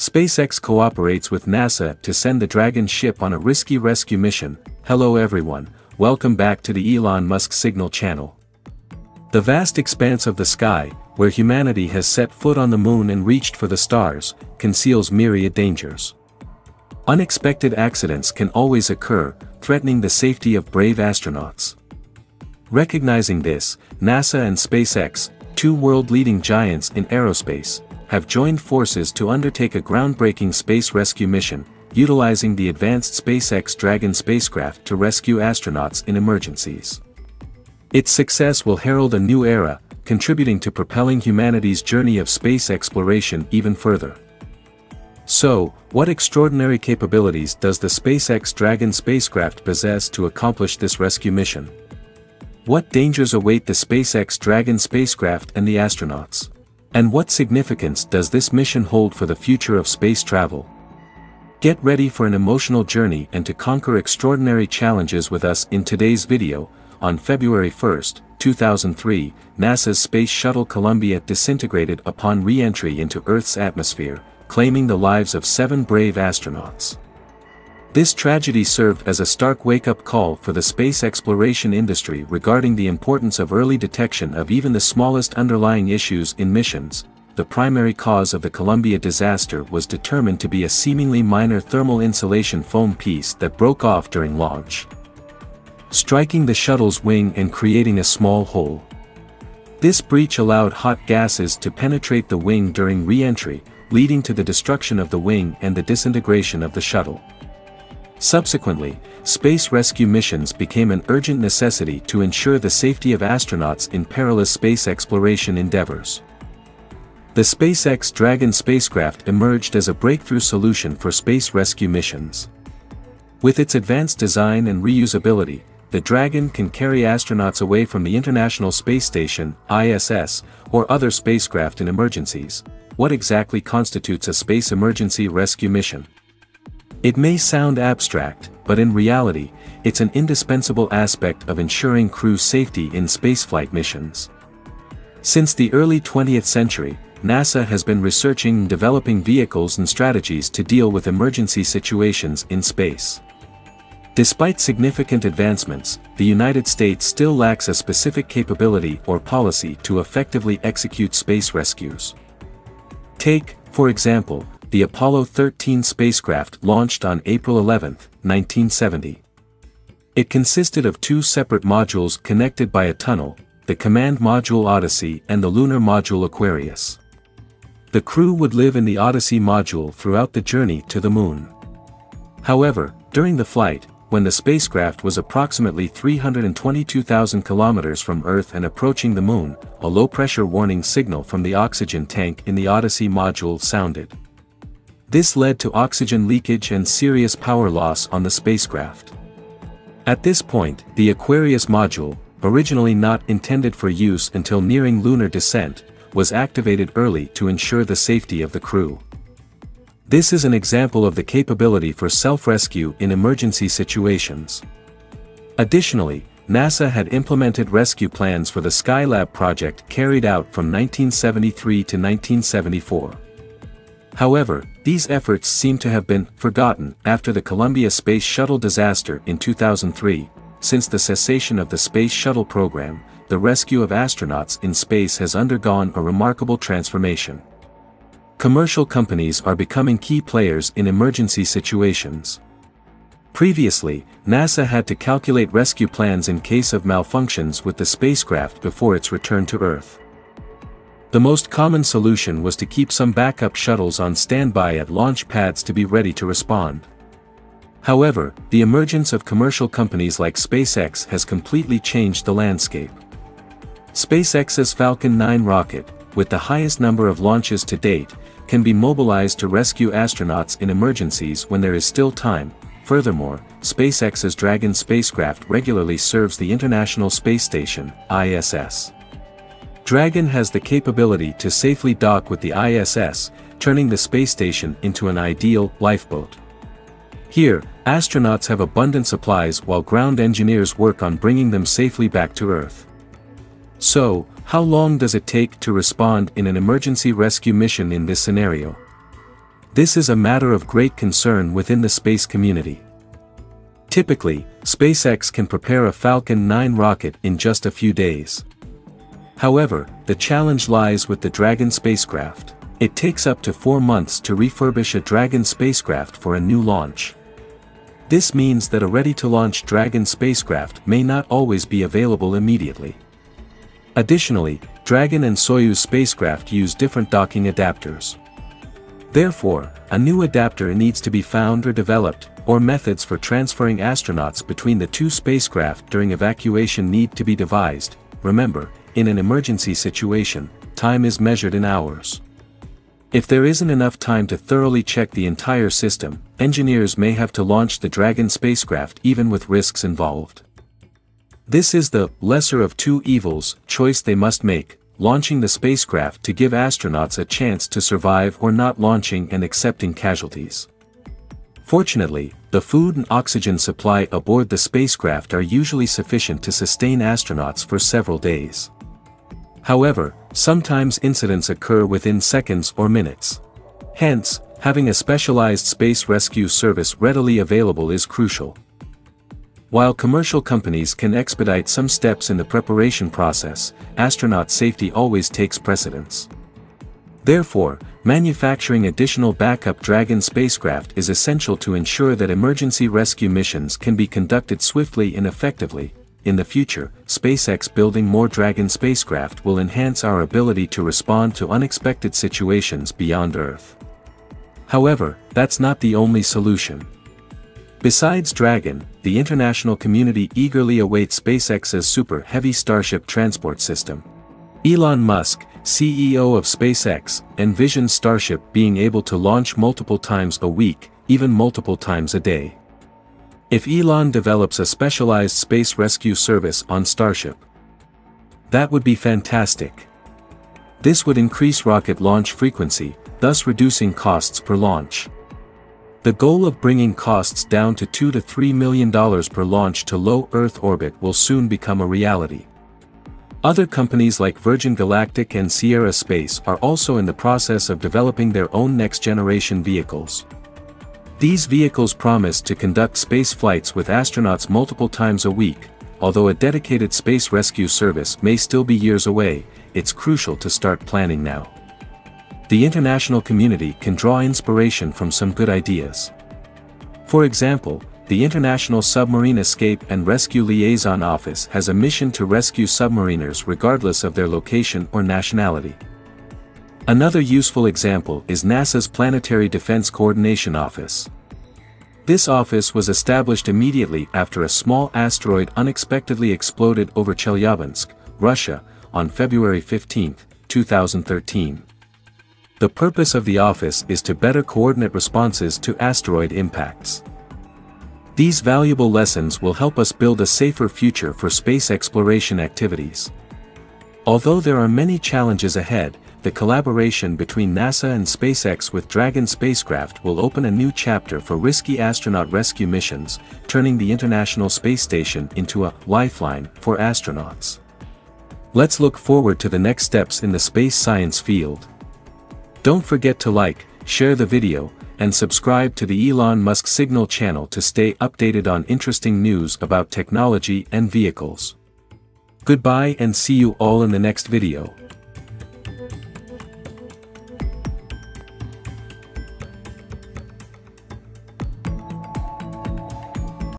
SpaceX cooperates with NASA to send the Dragon ship on a risky rescue mission. Hello everyone, welcome back to the Elon Musk Signal channel. The vast expanse of the sky, where humanity has set foot on the moon and reached for the stars, conceals myriad dangers. Unexpected accidents can always occur, threatening the safety of brave astronauts. Recognizing this, NASA and SpaceX, two world-leading giants in aerospace, have joined forces to undertake a groundbreaking space rescue mission, utilizing the advanced SpaceX Dragon spacecraft to rescue astronauts in emergencies. Its success will herald a new era, contributing to propelling humanity's journey of space exploration even further. So, what extraordinary capabilities does the SpaceX Dragon spacecraft possess to accomplish this rescue mission? What dangers await the SpaceX Dragon spacecraft and the astronauts? And what significance does this mission hold for the future of space travel? Get ready for an emotional journey and to conquer extraordinary challenges with us in today's video. On February 1, 2003, NASA's Space Shuttle Columbia disintegrated upon re-entry into Earth's atmosphere, claiming the lives of 7 brave astronauts. This tragedy served as a stark wake-up call for the space exploration industry regarding the importance of early detection of even the smallest underlying issues in missions. The primary cause of the Columbia disaster was determined to be a seemingly minor thermal insulation foam piece that broke off during launch, striking the shuttle's wing and creating a small hole. This breach allowed hot gases to penetrate the wing during re-entry, leading to the destruction of the wing and the disintegration of the shuttle. Subsequently, space rescue missions became an urgent necessity to ensure the safety of astronauts in perilous space exploration endeavors. The SpaceX Dragon spacecraft emerged as a breakthrough solution for space rescue missions. With its advanced design and reusability, the Dragon can carry astronauts away from the International Space Station, ISS, or other spacecraft in emergencies. What exactly constitutes a space emergency rescue mission? It may sound abstract, but in reality, it's an indispensable aspect of ensuring crew safety in spaceflight missions. Since the early 20th century, NASA has been researching and developing vehicles and strategies to deal with emergency situations in space. Despite significant advancements, the United States still lacks a specific capability or policy to effectively execute space rescues. Take, for example, the Apollo 13 spacecraft launched on April 11, 1970. It consisted of 2 separate modules connected by a tunnel, the Command Module Odyssey and the Lunar Module Aquarius. The crew would live in the Odyssey module throughout the journey to the Moon. However, during the flight, when the spacecraft was approximately 322,000 kilometers from Earth and approaching the Moon, a low-pressure warning signal from the oxygen tank in the Odyssey module sounded. This led to oxygen leakage and serious power loss on the spacecraft. At this point, the Aquarius module, originally not intended for use until nearing lunar descent, was activated early to ensure the safety of the crew. This is an example of the capability for self-rescue in emergency situations. Additionally, NASA had implemented rescue plans for the Skylab project carried out from 1973 to 1974. However, these efforts seem to have been forgotten after the Columbia Space Shuttle disaster in 2003. Since the cessation of the Space Shuttle program, the rescue of astronauts in space has undergone a remarkable transformation. Commercial companies are becoming key players in emergency situations. Previously, NASA had to calculate rescue plans in case of malfunctions with the spacecraft before its return to Earth. The most common solution was to keep some backup shuttles on standby at launch pads to be ready to respond. However, the emergence of commercial companies like SpaceX has completely changed the landscape. SpaceX's Falcon 9 rocket, with the highest number of launches to date, can be mobilized to rescue astronauts in emergencies when there is still time. Furthermore, SpaceX's Dragon spacecraft regularly serves the International Space Station, ISS. Dragon has the capability to safely dock with the ISS, turning the space station into an ideal lifeboat. Here, astronauts have abundant supplies while ground engineers work on bringing them safely back to Earth. So, how long does it take to respond in an emergency rescue mission in this scenario? This is a matter of great concern within the space community. Typically, SpaceX can prepare a Falcon 9 rocket in just a few days. However, the challenge lies with the Dragon spacecraft. It takes up to 4 months to refurbish a Dragon spacecraft for a new launch. This means that a ready-to-launch Dragon spacecraft may not always be available immediately. Additionally, Dragon and Soyuz spacecraft use different docking adapters. Therefore, a new adapter needs to be found or developed, or methods for transferring astronauts between the two spacecraft during evacuation need to be devised. Remember, in an emergency situation, time is measured in hours. If there isn't enough time to thoroughly check the entire system, engineers may have to launch the Dragon spacecraft even with risks involved. This is the lesser of two evils choice they must make: launching the spacecraft to give astronauts a chance to survive or not launching and accepting casualties. Fortunately, the food and oxygen supply aboard the spacecraft are usually sufficient to sustain astronauts for several days. However, sometimes incidents occur within seconds or minutes. Hence, having a specialized space rescue service readily available is crucial. While commercial companies can expedite some steps in the preparation process, astronaut safety always takes precedence. Therefore, manufacturing additional backup Dragon spacecraft is essential to ensure that emergency rescue missions can be conducted swiftly and effectively. In the future, SpaceX building more Dragon spacecraft will enhance our ability to respond to unexpected situations beyond Earth. However, that's not the only solution. Besides Dragon, the international community eagerly awaits SpaceX's Super Heavy Starship transport system. Elon Musk, CEO of SpaceX, envisions Starship being able to launch multiple times a week, even multiple times a day. If Elon develops a specialized space rescue service on Starship, that would be fantastic. This would increase rocket launch frequency, thus reducing costs per launch. The goal of bringing costs down to $2 to $3 million per launch to low Earth orbit will soon become a reality. Other companies like Virgin Galactic and Sierra Space are also in the process of developing their own next-generation vehicles. These vehicles promise to conduct space flights with astronauts multiple times a week. Although a dedicated space rescue service may still be years away, it's crucial to start planning now. The international community can draw inspiration from some good ideas. For example, the International Submarine Escape and Rescue Liaison Office has a mission to rescue submariners regardless of their location or nationality. Another useful example is NASA's Planetary Defense Coordination Office. This office was established immediately after a small asteroid unexpectedly exploded over Chelyabinsk, Russia, on February 15, 2013. The purpose of the office is to better coordinate responses to asteroid impacts. These valuable lessons will help us build a safer future for space exploration activities. Although there are many challenges ahead, the collaboration between NASA and SpaceX with Dragon spacecraft will open a new chapter for risky astronaut rescue missions, turning the International Space Station into a lifeline for astronauts. Let's look forward to the next steps in the space science field. Don't forget to like, share the video, and subscribe to the Elon Musk Signal channel to stay updated on interesting news about technology and vehicles. Goodbye and see you all in the next video.